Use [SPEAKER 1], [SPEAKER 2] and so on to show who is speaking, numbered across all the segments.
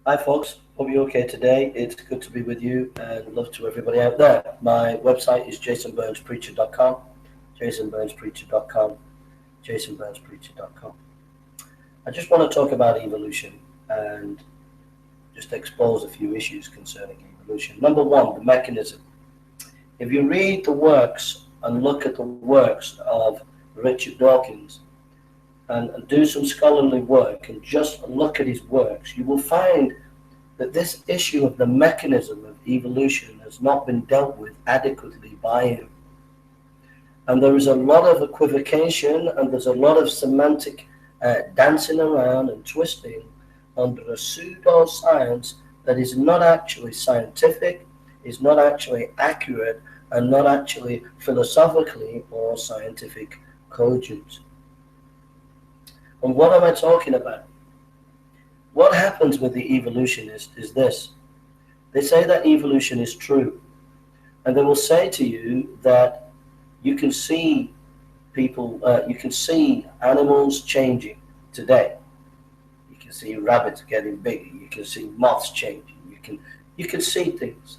[SPEAKER 1] Hi, folks. Hope you're okay today. It's good to be with you and love to everybody out there. My website is jasonburnspreacher.com, jasonburnspreacher.com, jasonburnspreacher.com. I just want to talk about evolution and just expose a few issues concerning evolution. Number one, the mechanism. If you read the works and look at the works of Richard Dawkins and do some scholarly work and just look at his works, you will find that this issue of the mechanism of evolution has not been dealt with adequately by him. And there is a lot of equivocation and there's a lot of semantic dancing around and twisting under a pseudoscience that is not actually scientific, is not actually accurate, and not actually philosophically or scientific cogent. And what am I talking about? What happens with the evolutionist is this. They say that evolution is true. And they will say to you that you can see you can see animals changing today. You can see rabbits getting bigger. You can see moths changing. You can see things.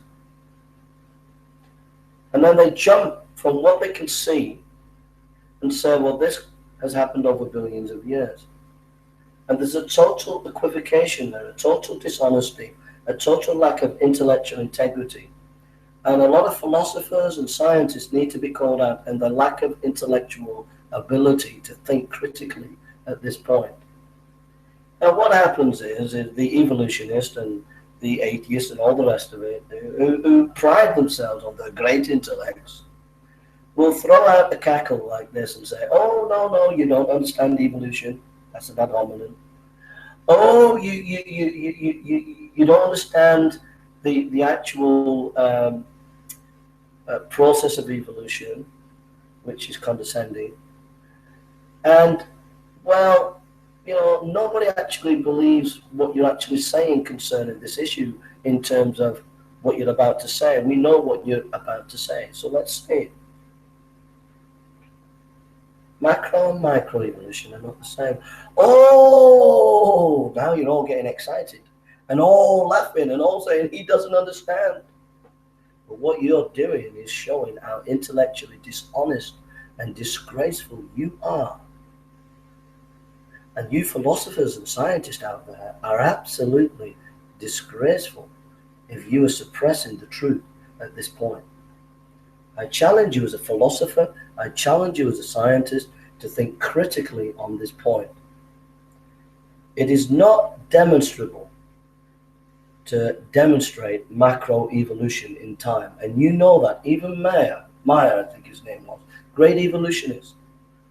[SPEAKER 1] And then they jump from what they can see and say, well, this has happened over billions of years. And there's a total equivocation there, a total dishonesty, a total lack of intellectual integrity. And a lot of philosophers and scientists need to be called out and the lack of intellectual ability to think critically at this point. Now, what happens is the evolutionist and the atheist and all the rest of it, who pride themselves on their great intellects, will throw out the cackle like this and say, oh, no, you don't understand evolution. That's an ad hominem. Oh, you don't understand the actual process of evolution, which is condescending. And, well, nobody actually believes what you're actually saying concerning this issue in terms of what you're about to say. We know what you're about to say, so let's say it. Macro and microevolution are not the same. Oh, now you're all getting excited and all laughing and all saying he doesn't understand. But what you're doing is showing how intellectually dishonest and disgraceful you are. And you philosophers and scientists out there are absolutely disgraceful if you are suppressing the truth at this point. I challenge you as a philosopher, I challenge you as a scientist to think critically on this point. It is not demonstrable to demonstrate macroevolution in time. And you know that. Even Meyer, I think his name was, great evolutionist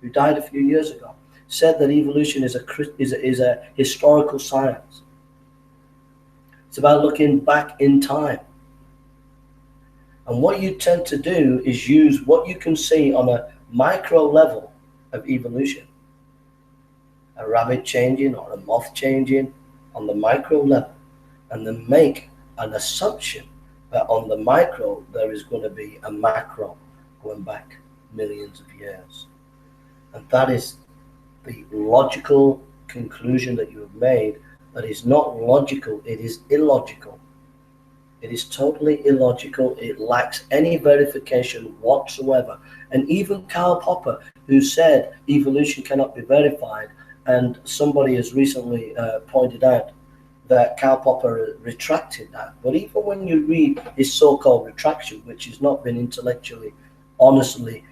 [SPEAKER 1] who died a few years ago, said that evolution is a historical science. It's about looking back in time. And what you tend to do is use what you can see on a micro level of evolution. A rabbit changing or a moth changing on the micro level. And then make an assumption that on the micro there is going to be a macro going back millions of years. And that is the logical conclusion that you have made that is not logical, it is illogical. It is totally illogical. It lacks any verification whatsoever. And even Karl Popper, who said evolution cannot be verified, and somebody has recently pointed out that Karl Popper retracted that. But even when you read his so-called retraction, which has not been intellectually, honestly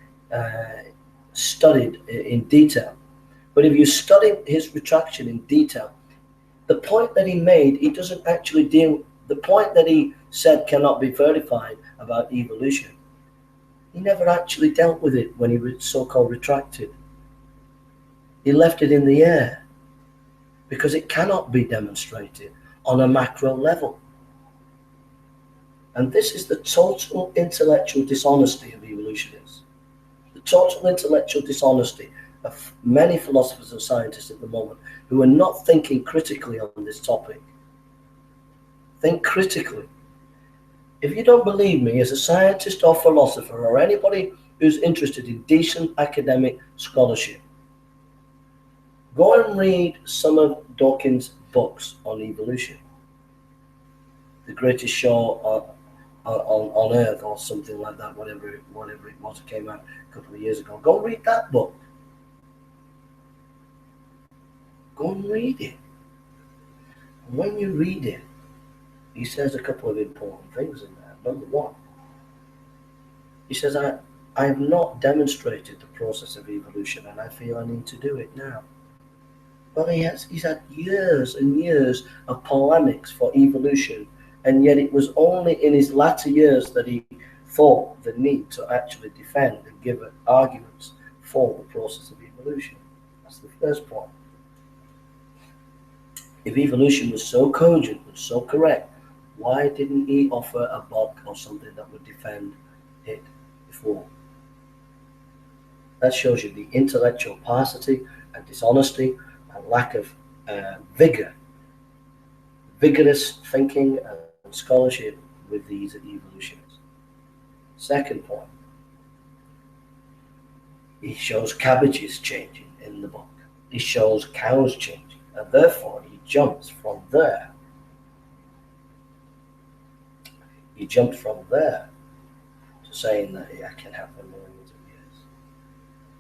[SPEAKER 1] studied in detail, but if you study his retraction in detail, the point that he made, he doesn't actually deal. The point that he said cannot be verified about evolution, he never actually dealt with it when he so-called retracted. He left it in the air because it cannot be demonstrated on a macro level. And this is the total intellectual dishonesty of evolutionists. The total intellectual dishonesty of many philosophers and scientists at the moment who are not thinking critically on this topic. Think critically. If you don't believe me as a scientist or philosopher or anybody who's interested in decent academic scholarship, go and read some of Dawkins' books on evolution. the greatest show on earth or something like that, whatever it was, it came out a couple of years ago. Go and read that book. Go and read it. And when you read it, he says a couple of important things in there. Number one, he says, I have not demonstrated the process of evolution and I feel I need to do it now. Well, he's had years and years of polemics for evolution, and yet it was only in his latter years that he thought the need to actually defend and give arguments for the process of evolution. That's the first point. If evolution was so cogent and so correct, why didn't he offer a book or something that would defend it before? That shows you the intellectual paucity and dishonesty and lack of vigorous thinking and scholarship with these evolutionists. Second point, he shows cabbages changing in the book. He shows cows changing, and therefore he jumps from there. He jumped from there to saying that it can happen millions of years.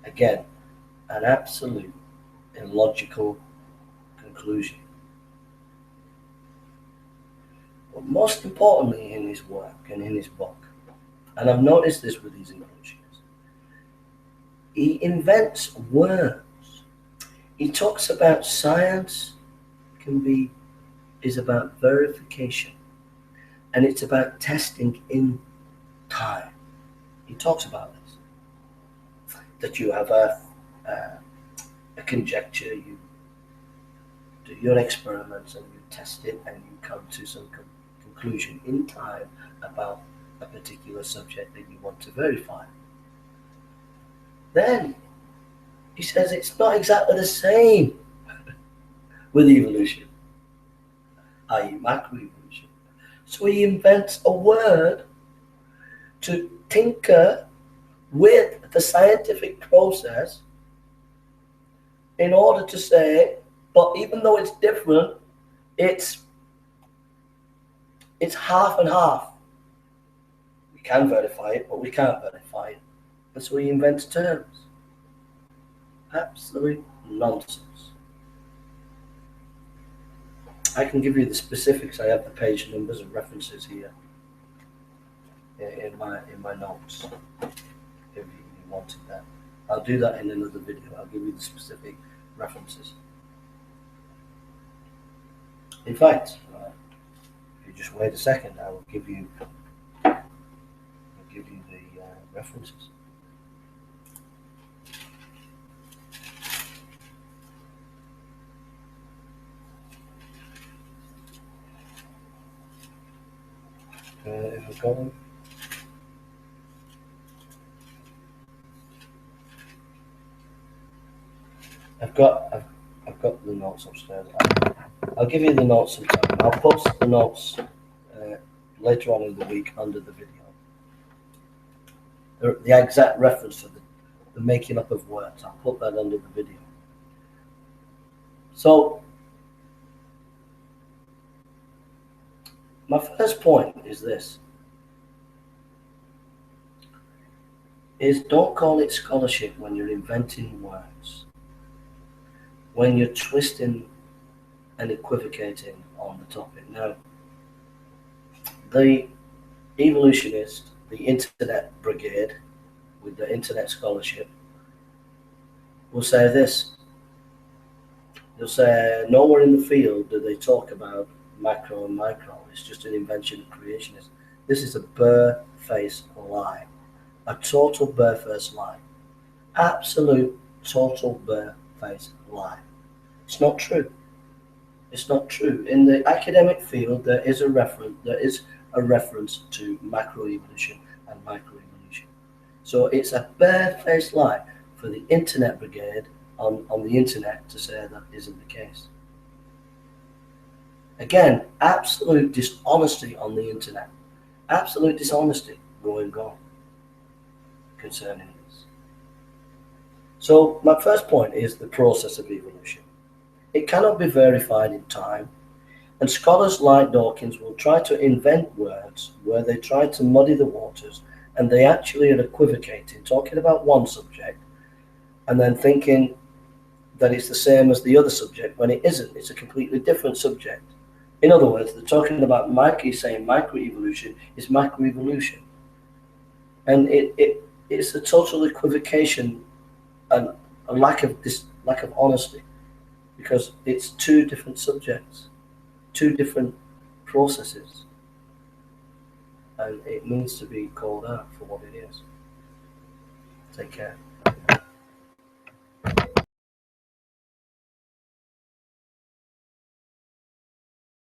[SPEAKER 1] Again, an absolute illogical conclusion. But most importantly in his work and in his book, and I've noticed this with these evolutionists, he invents words. He talks about science is about verification, and it's about testing in time. He talks about this, that you have a conjecture, you do your experiments and you test it and you come to some conclusion in time about a particular subject that you want to verify. Then he says it's not exactly the same with evolution, i.e. macroevolution. So he invents a word to tinker with the scientific process in order to say, but even though it's different, it's half and half. We can verify it, but we can't verify it. And so he invents terms. Absolute nonsense. I can give you the specifics. I have the page numbers and references here in my notes if you wanted that. I'll do that in another video. I'll give you the specific references. In fact, if you just wait a second, I will give you the references. If I've got them. I've got the notes upstairs. I'll give you the notes sometime. I'll post the notes later on in the week under the video. The exact reference to the making up of words, I'll put that under the video. So, my first point is this. Don't call it scholarship when you're inventing words, when you're twisting and equivocating on the topic. Now, the evolutionist, the internet brigade with the internet scholarship will say this. They'll say nowhere in the field do they talk about macro and micro. It's just an invention of creationists. This is a bare-faced lie. A total bare-faced lie. Absolute, total bare-faced lie. It's not true. It's not true. In the academic field, there is a reference to macroevolution and microevolution. So it's a bare-faced lie for the internet brigade on the internet to say that isn't the case. Again, absolute dishonesty on the internet. Absolute dishonesty going on concerning this. So my first point is the process of evolution. It cannot be verified in time, And scholars like Dawkins will try to invent words where they try to muddy the waters, and they actually are equivocating, talking about one subject and then thinking that it's the same as the other subject when it isn't. It's a completely different subject. In other words, they're talking about saying microevolution is macroevolution. And it's a total equivocation and a lack of honesty, because it's two different subjects, two different processes, and it needs to be called out for what it is. Take care.